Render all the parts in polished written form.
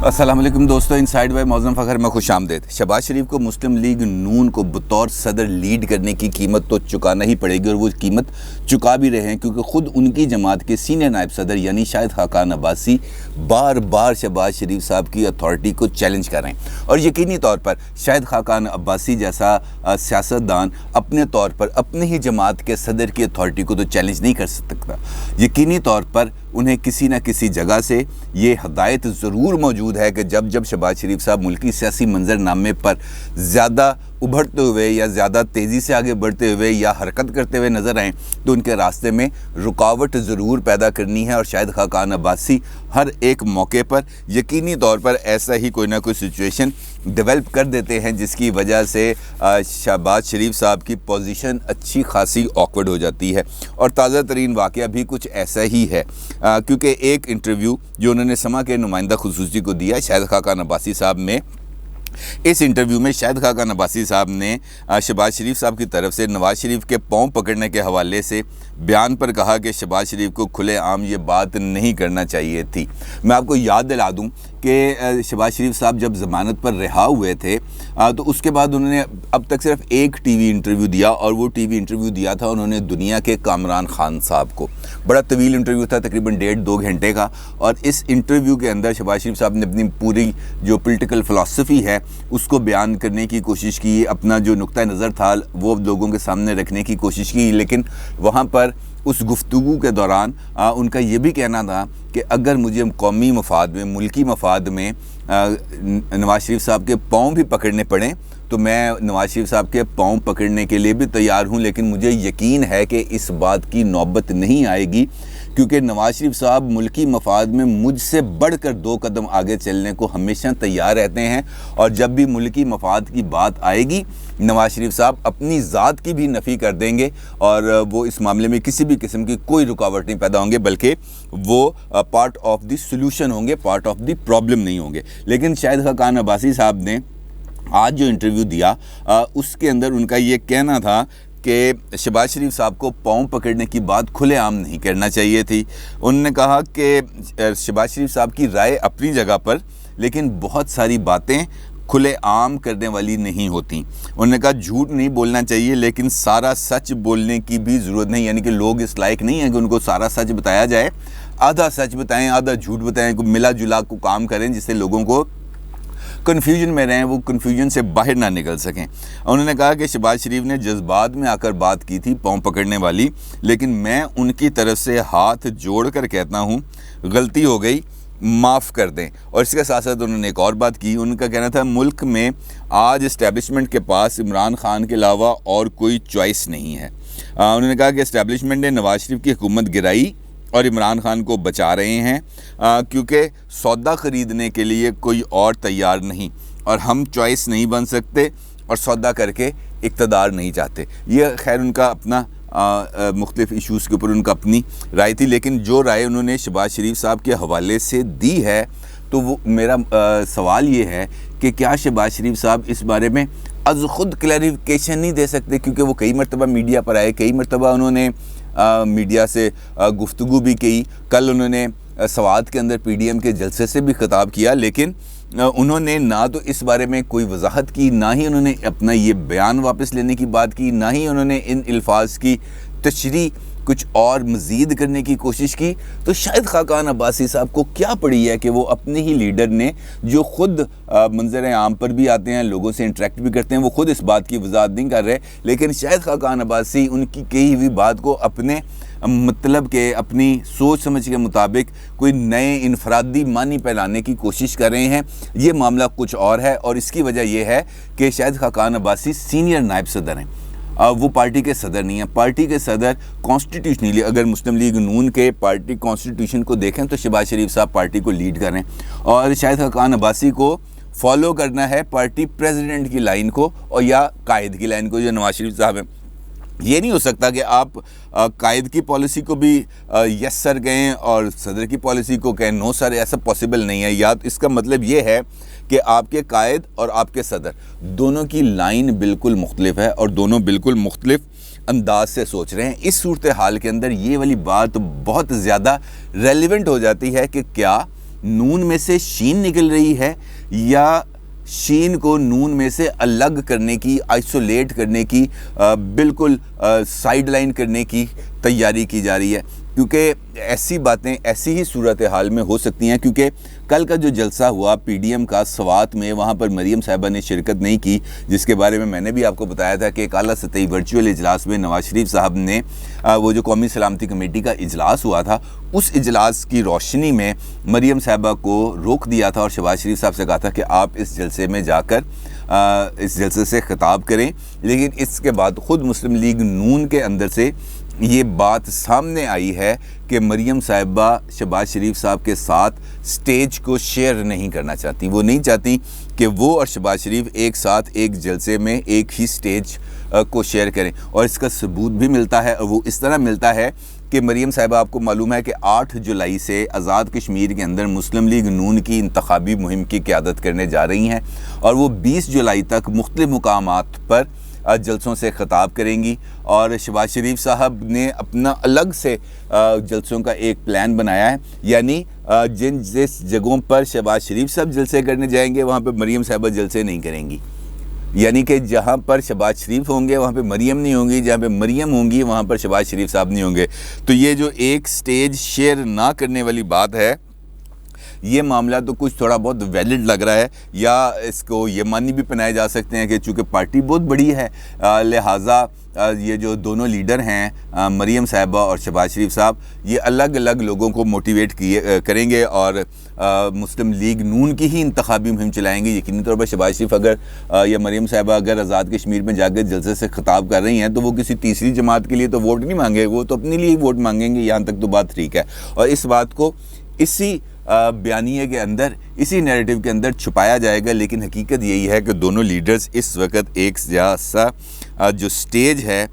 السلام علیکم دوستو، انسائیڈ بائی معظم فخر میں خوش آمدید۔ شہباز شریف کو مسلم لیگ نون کو بطور صدر لیڈ کرنے کی قیمت تو چکانا ہی پڑے گی، اور وہ قیمت چکا بھی رہے ہیں، کیونکہ خود ان کی جماعت کے سینئر نائب صدر یعنی شاہد خاقان عباسی بار بار شہباز شریف صاحب کی اتھارٹی کو چیلنج کر رہے ہیں، اور یقینی طور پر شاہد خاقان عباسی جیسا سیاستدان اپنے طور پر اپنے ہی جماعت کے صدر کی اتھارٹی کو تو چیلنج نہیں کر سکتا۔ یقینی طور پر انہیں کسی نہ کسی جگہ سے یہ ہدایت ضرور موجود ہے کہ جب شہباز شریف صاحب ملکی سیاسی منظر نامے پر زیادہ ابھرتے ہوئے یا زیادہ تیزی سے آگے بڑھتے ہوئے یا حرکت کرتے ہوئے نظر آئیں تو ان کے راستے میں رکاوٹ ضرور پیدا کرنی ہے، اور شاہد خاقان عباسی ہر ایک موقع پر یقینی طور پر ایسا ہی کوئی نہ کوئی سچویشن ڈیولپ کر دیتے ہیں جس کی وجہ سے شہباز شریف صاحب کی پوزیشن اچھی خاصی آکورڈ ہو جاتی ہے، اور تازہ ترین واقعہ بھی کچھ ایسا ہی ہے، کیونکہ ایک انٹرویو جو انہوں نے سما کے نمائندہ خصوصی کو دیا شاہد خاقان عباسی صاحب میں، اس انٹرویو میں شاہد خاقان عباسی صاحب نے شہباز شریف صاحب کی طرف سے نواز شریف کے پاؤں پکڑنے کے حوالے سے بیان پر کہا کہ شہباز شریف کو کھلے عام یہ بات نہیں کرنا چاہیے تھی۔ میں آپ کو یاد دلا دوں کہ شہباز شریف صاحب جب ضمانت پر رہا ہوئے تھے تو اس کے بعد انہوں نے اب تک صرف ایک ٹی وی انٹرویو دیا، اور وہ ٹی وی انٹرویو دیا تھا انہوں نے دنیا کے کامران خان صاحب کو۔ بڑا طویل انٹرویو تھا، تقریباً 1.5-2 گھنٹے کا، اور اس انٹرویو کے اندر شہباز شریف صاحب نے اپنی پوری جو پولیٹیکل فلسفی ہے اس کو بیان کرنے کی کوشش کی، اپنا جو نقطہ نظر تھا وہ لوگوں کے سامنے رکھنے کی کوشش کی، لیکن وہاں پر اس گفتگو کے دوران ان کا یہ بھی کہنا تھا کہ اگر مجھے قومی مفاد میں، ملکی مفاد میں نواز شریف صاحب کے پاؤں بھی پکڑنے پڑیں تو میں نواز شریف صاحب کے پاؤں پکڑنے کے لیے بھی تیار ہوں، لیکن مجھے یقین ہے کہ اس بات کی نوبت نہیں آئے گی، کیونکہ نواز شریف صاحب ملکی مفاد میں مجھ سے بڑھ کر 2 قدم آگے چلنے کو ہمیشہ تیار رہتے ہیں، اور جب بھی ملکی مفاد کی بات آئے گی نواز شریف صاحب اپنی ذات کی بھی نفی کر دیں گے، اور وہ اس معاملے میں کسی بھی قسم کی کوئی رکاوٹ نہیں پیدا ہوں گے، بلکہ وہ پارٹ آف دی سولوشن ہوں گے، پارٹ آف دی پرابلم نہیں ہوں گے۔ لیکن شاہد خاقان عباسی صاحب نے آج جو انٹرویو دیا اس کے اندر ان کا یہ کہنا تھا کہ شہباز شریف صاحب کو پاؤں پکڑنے کی بات کھلے عام نہیں کرنا چاہیے تھی۔ انہوں نے کہا کہ شہباز شریف صاحب کی رائے اپنی جگہ پر، لیکن بہت ساری باتیں کھلے عام کرنے والی نہیں ہوتی۔ انہوں نے کہا جھوٹ نہیں بولنا چاہیے، لیکن سارا سچ بولنے کی بھی ضرورت نہیں، یعنی کہ لوگ اس لائق نہیں ہیں کہ ان کو سارا سچ بتایا جائے، آدھا سچ بتائیں، آدھا جھوٹ بتائیں، ملا جلا کو کام کریں جس سے لوگوں کو کنفیوژن میں رہیں، وہ کنفیوژن سے باہر نہ نکل سکیں۔ انہوں نے کہا کہ شہباز شریف نے جذبات میں آ کر بات کی تھی پاؤں پکڑنے والی، لیکن میں ان کی طرف سے ہاتھ جوڑ کر کہتا ہوں غلطی ہو گئی، معاف کر دیں۔ اور اس کے ساتھ ساتھ انہوں نے ایک اور بات کی، ان کا کہنا تھا ملک میں آج اسٹیبلشمنٹ کے پاس عمران خان کے علاوہ اور کوئی چوائس نہیں ہے۔ انہوں نے کہا کہ اسٹیبلشمنٹ نے نواز شریف کی حکومت گرائی اور عمران خان کو بچا رہے ہیں، کیونکہ سودا خریدنے کے لیے کوئی اور تیار نہیں، اور ہم چوائس نہیں بن سکتے اور سودا کر کے اقتدار نہیں چاہتے۔ یہ خیر ان کا اپنا مختلف ایشوز کے اوپر ان کا اپنی رائے تھی، لیکن جو رائے انہوں نے شہباز شریف صاحب کے حوالے سے دی ہے تو وہ میرا سوال یہ ہے کہ کیا شہباز شریف صاحب اس بارے میں از خود کلیریفیکیشن نہیں دے سکتے، کیونکہ وہ کئی مرتبہ میڈیا پر آئے، کئی مرتبہ انہوں نے میڈیا سے گفتگو بھی کی، کل انہوں نے سوات کے اندر پی ڈی ایم کے جلسے سے بھی خطاب کیا، لیکن انہوں نے نہ تو اس بارے میں کوئی وضاحت کی، نہ ہی انہوں نے اپنا یہ بیان واپس لینے کی بات کی، نہ ہی انہوں نے ان الفاظ کی تشریح کچھ اور مزید کرنے کی کوشش کی۔ تو شاہد خاقان عباسی صاحب کو کیا پڑی ہے کہ وہ اپنے ہی لیڈر نے جو خود منظر عام پر بھی آتے ہیں، لوگوں سے انٹریکٹ بھی کرتے ہیں، وہ خود اس بات کی وضاحت نہیں کر رہے، لیکن شاہد خاقان عباسی ان کی کہی ہوئی بات کو اپنے مطلب کے، اپنی سوچ سمجھ کے مطابق کوئی نئے انفرادی معنی پھیلانے کی کوشش کر رہے ہیں۔ یہ معاملہ کچھ اور ہے، اور اس کی وجہ یہ ہے کہ شاہد خاقان عباسی سینئر نائب صدر ہیں، وہ پارٹی کے صدر نہیں ہیں۔ پارٹی کے صدر کانسٹیٹیوشنلی اگر مسلم لیگ نون کے پارٹی کانسٹیٹیوشن کو دیکھیں تو شہباز شریف صاحب پارٹی کو لیڈ کر رہے ہیں، اور شاہد خاقان عباسی کو فالو کرنا ہے پارٹی پریزیڈنٹ کی لائن کو، اور یا قائد کی لائن کو جو نواز شریف صاحب ہیں۔ یہ نہیں ہو سکتا کہ آپ قائد کی پالیسی کو بھی یس سر کہیں اور صدر کی پالیسی کو کہیں نو سر، ایسا پاسبل نہیں ہے۔ یا اس کا مطلب یہ ہے کہ آپ کے قائد اور آپ کے صدر دونوں کی لائن بالکل مختلف ہے، اور دونوں بالکل مختلف انداز سے سوچ رہے ہیں۔ اس صورتحال کے اندر یہ والی بات بہت زیادہ ریلیونٹ ہو جاتی ہے کہ کیا نون میں سے شین نکل رہی ہے یا شین کو نون میں سے الگ کرنے کی، آئسولیٹ کرنے کی، بالکل سائیڈ لائن کرنے کی تیاری کی جا رہی ہے؟ کیونکہ ایسی باتیں ایسی ہی صورتحال میں ہو سکتی ہیں، کیونکہ کل کا جو جلسہ ہوا پی ڈی ایم کا سوات میں، وہاں پر مریم صاحبہ نے شرکت نہیں کی، جس کے بارے میں نے بھی آپ کو بتایا تھا کہ ایک اعلیٰ سطحی ورچوئل اجلاس میں نواز شریف صاحب نے وہ جو قومی سلامتی کمیٹی کا اجلاس ہوا تھا، اس اجلاس کی روشنی میں مریم صاحبہ کو روک دیا تھا اور شہباز شریف صاحب سے کہا تھا کہ آپ اس جلسے میں جا کر اس جلسے سے خطاب کریں، لیکن اس کے بعد خود مسلم لیگ نون کے اندر سے یہ بات سامنے آئی ہے کہ مریم صاحبہ شہباز شریف صاحب کے ساتھ سٹیج کو شیئر نہیں کرنا چاہتی، وہ نہیں چاہتی کہ وہ اور شہباز شریف ایک ساتھ ایک جلسے میں ایک ہی سٹیج کو شیئر کریں، اور اس کا ثبوت بھی ملتا ہے، اور وہ اس طرح ملتا ہے کہ مریم صاحبہ آپ کو معلوم ہے کہ 8 جولائی سے آزاد کشمیر کے اندر مسلم لیگ نون کی انتخابی مہم کی قیادت کرنے جا رہی ہیں، اور وہ 20 جولائی تک مختلف مقامات پر جلسوں سے خطاب کریں گی، اور شہباز شریف صاحب نے اپنا الگ سے جلسوں کا ایک پلان بنایا ہے، یعنی جس جگہوں پر شہباز شریف صاحب جلسے کرنے جائیں گے وہاں پہ مریم صاحبہ جلسے نہیں کریں گی، یعنی کہ جہاں پر شہباز شریف ہوں گے وہاں پہ مریم نہیں ہوں گی، جہاں پہ مریم ہوں گی وہاں پر شہباز شریف صاحب نہیں ہوں گے۔ تو یہ جو ایک سٹیج شیئر نہ کرنے والی بات ہے، یہ معاملہ تو کچھ تھوڑا بہت ویلڈ لگ رہا ہے، یا اس کو یہ معنی بھی پہنائے جا سکتے ہیں کہ چونکہ پارٹی بہت بڑی ہے، لہٰذا یہ جو دونوں لیڈر ہیں مریم صاحبہ اور شہباز شریف صاحب، یہ الگ الگ لوگوں کو موٹیویٹ کریں گے اور مسلم لیگ نون کی ہی انتخابی مہم چلائیں گے۔ یقینی طور پر شہباز شریف اگر یا مریم صاحبہ اگر آزاد کشمیر میں جا کے جلسے سے خطاب کر رہی ہیں تو وہ کسی تیسری جماعت کے لیے تو ووٹ نہیں مانگے، وہ تو اپنے لیے ہی ووٹ مانگیں گے، یہاں تک تو بات ٹھیک ہے، اور اس بات کو اسی بیانیے کے اندر، اسی نیریٹو کے اندر چھپایا جائے گا، لیکن حقیقت یہی ہے کہ دونوں لیڈرز اس وقت ایک جیسا جو سٹیج ہے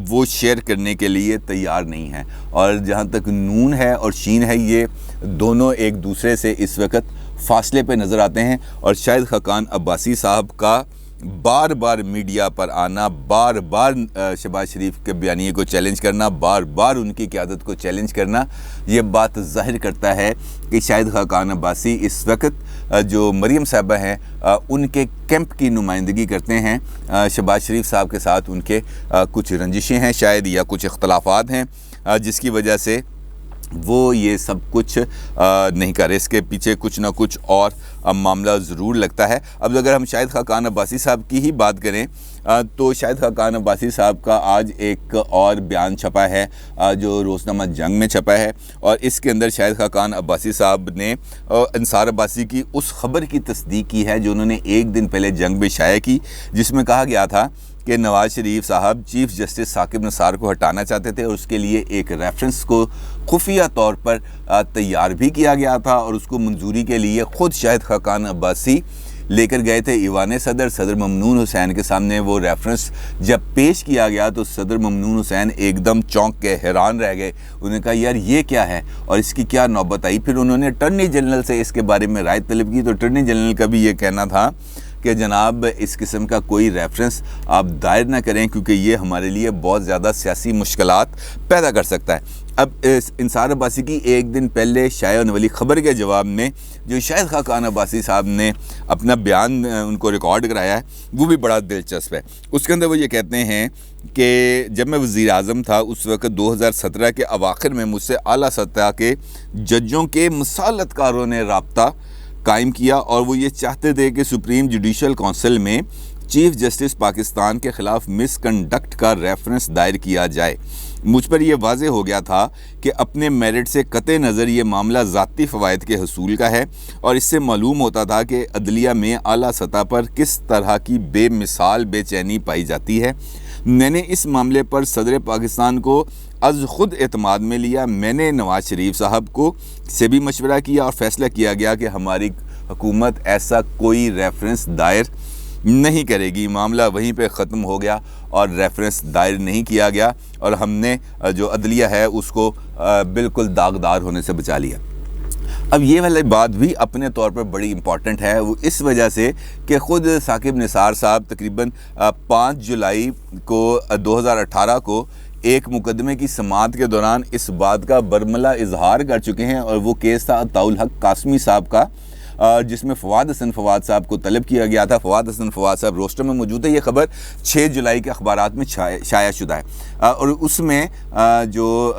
وہ شیئر کرنے کے لیے تیار نہیں ہیں، اور جہاں تک نون ہے اور شین ہے، یہ دونوں ایک دوسرے سے اس وقت فاصلے پہ نظر آتے ہیں، اور شاہد خاقان عباسی صاحب کا بار بار میڈیا پر آنا، بار بار شہباز شریف کے بیانیے کو چیلنج کرنا، بار بار ان کی قیادت کو چیلنج کرنا، یہ بات ظاہر کرتا ہے کہ شاہد خاقان عباسی اس وقت جو مریم صاحبہ ہیں ان کے کیمپ کی نمائندگی کرتے ہیں۔ شہباز شریف صاحب کے ساتھ ان کے کچھ رنجشیں ہیں شاید، یا کچھ اختلافات ہیں جس کی وجہ سے وہ یہ سب کچھ نہیں کر رہے، اس کے پیچھے کچھ نہ کچھ اور معاملہ ضرور لگتا ہے۔ اب اگر ہم شاہد خاقان عباسی صاحب کی ہی بات کریں تو شاہد خاقان عباسی صاحب کا آج ایک اور بیان چھپا ہے جو روزنامہ جنگ میں چھپا ہے، اور اس کے اندر شاہد خاقان عباسی صاحب نے انصار عباسی کی اس خبر کی تصدیق کی ہے جو انہوں نے ایک دن پہلے جنگ میں شائع کی، جس میں کہا گیا تھا کہ نواز شریف صاحب چیف جسٹس ثاقب نثار کو ہٹانا چاہتے تھے، اور اس کے لیے ایک ریفرنس کو خفیہ طور پر تیار بھی کیا گیا تھا، اور اس کو منظوری کے لیے خود شاہد خاقان عباسی لے کر گئے تھے ایوان صدر ممنون حسین کے سامنے۔ وہ ریفرنس جب پیش کیا گیا تو صدر ممنون حسین ایک دم چونک کے حیران رہ گئے، انہوں نے کہا یار یہ کیا ہے اور اس کی کیا نوبت آئی۔ پھر انہوں نے اٹارنی جنرل سے اس کے بارے میں رائے طلب کی، تو اٹارنی جنرل کا بھی یہ کہنا تھا کہ جناب اس قسم کا کوئی ریفرنس آپ دائر نہ کریں کیونکہ یہ ہمارے لیے بہت زیادہ سیاسی مشکلات پیدا کر سکتا ہے۔ اب انصار عباسی کی ایک دن پہلے شائع ہونے والی خبر کے جواب میں جو شاہد خاقان عباسی صاحب نے اپنا بیان ان کو ریکارڈ کرایا ہے وہ بھی بڑا دلچسپ ہے۔ اس کے اندر وہ یہ کہتے ہیں کہ جب میں وزیر اعظم تھا اس وقت 2017 کے اواخر میں مجھ سے اعلیٰ سطح کے ججوں کے مصالحت کاروں نے رابطہ قائم کیا، اور وہ یہ چاہتے تھے کہ سپریم جوڈیشل کونسل میں چیف جسٹس پاکستان کے خلاف مس کنڈکٹ کا ریفرنس دائر کیا جائے۔ مجھ پر یہ واضح ہو گیا تھا کہ اپنے میرٹ سے قطع نظر یہ معاملہ ذاتی فوائد کے حصول کا ہے، اور اس سے معلوم ہوتا تھا کہ عدلیہ میں اعلیٰ سطح پر کس طرح کی بے مثال بے چینی پائی جاتی ہے۔ میں نے اس معاملے پر صدر پاکستان کو از خود اعتماد میں لیا۔ میں نے نواز شریف صاحب کو سے بھی مشورہ کیا اور فیصلہ کیا گیا کہ ہماری حکومت ایسا کوئی ریفرنس دائر نہیں کرے گی۔ معاملہ وہیں پہ ختم ہو گیا اور ریفرنس دائر نہیں کیا گیا، اور ہم نے جو عدلیہ ہے اس کو بالکل داغدار ہونے سے بچا لیا۔ اب یہ والی بات بھی اپنے طور پر بڑی امپورٹنٹ ہے، وہ اس وجہ سے کہ خود ثاقب نثار صاحب تقریباً 5 جولائی کو 2018 کو ایک مقدمے کی سماعت کے دوران اس بات کا برملا اظہار کر چکے ہیں، اور وہ کیس تھا عطاء الحق قاسمی صاحب کا، جس میں فواد حسن فواد صاحب کو طلب کیا گیا تھا۔ فواد حسن فواد صاحب روسٹر میں موجود ہے، یہ خبر 6 جولائی کے اخبارات میں شائع شدہ ہے، اور اس میں جو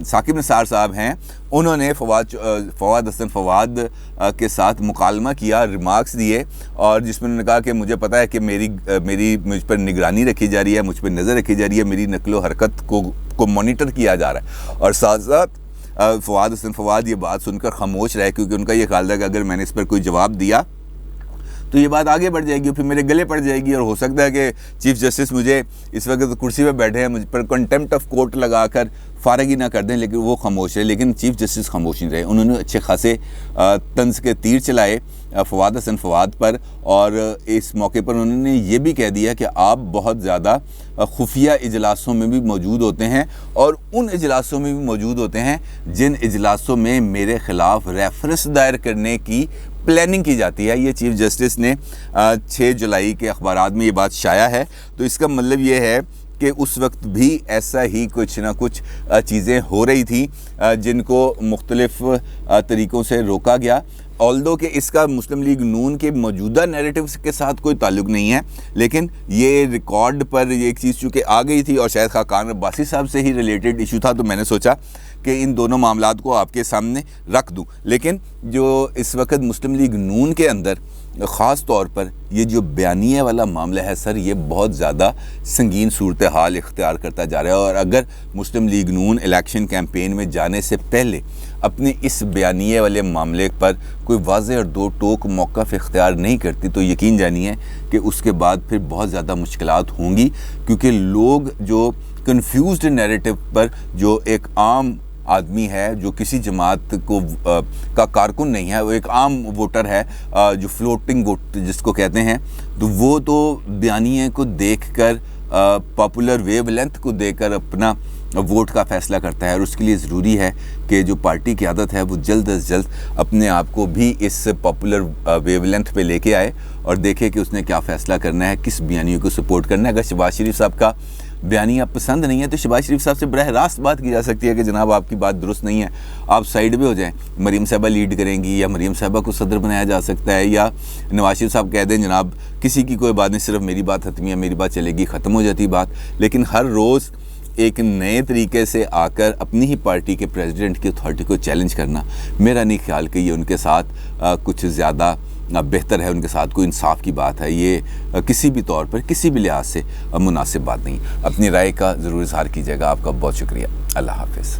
ثاقب نثار صاحب ہیں انہوں نے فواد حسن فواد کے ساتھ مکالمہ کیا، ریمارکس دیے، اور جس میں انہوں نے کہا کہ مجھے پتہ ہے کہ مجھ پر نگرانی رکھی جا رہی ہے، مجھ پر نظر رکھی جا رہی ہے، میری نقل و حرکت کو مانیٹر کیا جا رہا ہے، اور ساتھ ساتھ فواد حسن فواد یہ بات سن کر خاموش رہے، کیونکہ ان کا یہ خیال تھا کہ اگر میں نے اس پر کوئی جواب دیا تو یہ بات آگے بڑھ جائے گی اور پھر میرے گلے پڑ جائے گی، اور ہو سکتا ہے کہ چیف جسٹس مجھے اس وقت کرسی پہ بیٹھے ہیں، مجھ پر کنٹیمپٹ آف کورٹ لگا کر فارغ ہی نہ کر دیں، لیکن وہ خاموش رہے۔ لیکن چیف جسٹس خاموش نہیں رہے، انہوں نے اچھے خاصے طنز کے تیر چلائے فواد حسن فواد پر، اور اس موقع پر انہوں نے یہ بھی کہہ دیا کہ آپ بہت زیادہ خفیہ اجلاسوں میں بھی موجود ہوتے ہیں، اور ان اجلاسوں میں بھی موجود ہوتے ہیں جن اجلاسوں میں میرے خلاف ریفرنس دائر کرنے کی پلاننگ کی جاتی ہے۔ یہ چیف جسٹس نے 6 جولائی کے اخبارات میں یہ بات شائع ہے، تو اس کا مطلب یہ ہے کہ اس وقت بھی ایسا ہی کچھ نہ کچھ چیزیں ہو رہی تھیں جن کو مختلف طریقوں سے روکا گیا، آلدو کہ اس کا مسلم لیگ نون کے موجودہ نیریٹیوز کے ساتھ کوئی تعلق نہیں ہے، لیکن یہ ریکارڈ پر یہ ایک چیز چونکہ آ گئی تھی اور شاید خاقان عباسی صاحب سے ہی ریلیٹڈ ایشو تھا، تو میں نے سوچا کہ ان دونوں معاملات کو آپ کے سامنے رکھ دوں۔ لیکن جو اس وقت مسلم لیگ نون کے اندر خاص طور پر یہ جو بیانیہ والا معاملہ ہے سر، یہ بہت زیادہ سنگین صورتحال اختیار کرتا جا رہا ہے، اور اگر مسلم لیگ نون الیکشن کیمپین میں جانے سے پہلے اپنے اس بیانیے والے معاملے پر کوئی واضح اور دو ٹوک موقف اختیار نہیں کرتی تو یقین جانیے کہ اس کے بعد پھر بہت زیادہ مشکلات ہوں گی، کیونکہ لوگ جو کنفیوزڈ نیریٹو پر جو ایک عام آدمی ہے جو کسی جماعت کا کارکن نہیں ہے، وہ ایک عام ووٹر ہے جو فلوٹنگ ووٹ جس کو کہتے ہیں، تو وہ تو بیانیے کو دیکھ کر پاپولر ویو لینتھ کو دیکھ کر اپنا ووٹ کا فیصلہ کرتا ہے، اور اس کے لیے ضروری ہے کہ جو پارٹی قیادت ہے وہ جلد از جلد اپنے آپ کو بھی اس پاپولر ویو لینتھ پہ لے کے آئے اور دیکھے کہ اس نے کیا فیصلہ کرنا ہے، کس بیانیے کو سپورٹ کرنا ہے۔ اگر شہباز شریف صاحب کا بیانیہ پسند نہیں ہے تو شہباز شریف صاحب سے براہ راست بات کی جا سکتی ہے کہ جناب آپ کی بات درست نہیں ہے، آپ سائیڈ پہ ہو جائیں، مریم صاحبہ لیڈ کریں گی، یا مریم صاحبہ کو صدر بنایا جا سکتا ہے، یا نواز شریف صاحب کہہ دیں جناب کسی کی کوئی بات نہیں، صرف میری بات حتمی ہے، میری بات چلے گی، ختم ہو جاتی بات۔ لیکن ہر روز ایک نئے طریقے سے آ کر اپنی ہی پارٹی کے پریزیڈنٹ کی اتھارٹی کو چیلنج کرنا، میرا نہیں خیال کہ یہ ان کے ساتھ کچھ زیادہ بہتر ہے، ان کے ساتھ کوئی انصاف کی بات ہے، یہ کسی بھی طور پر کسی بھی لحاظ سے مناسب بات نہیں۔ اپنی رائے کا ضرور اظہار کیجیے گا۔ آپ کا بہت شکریہ۔ اللہ حافظ۔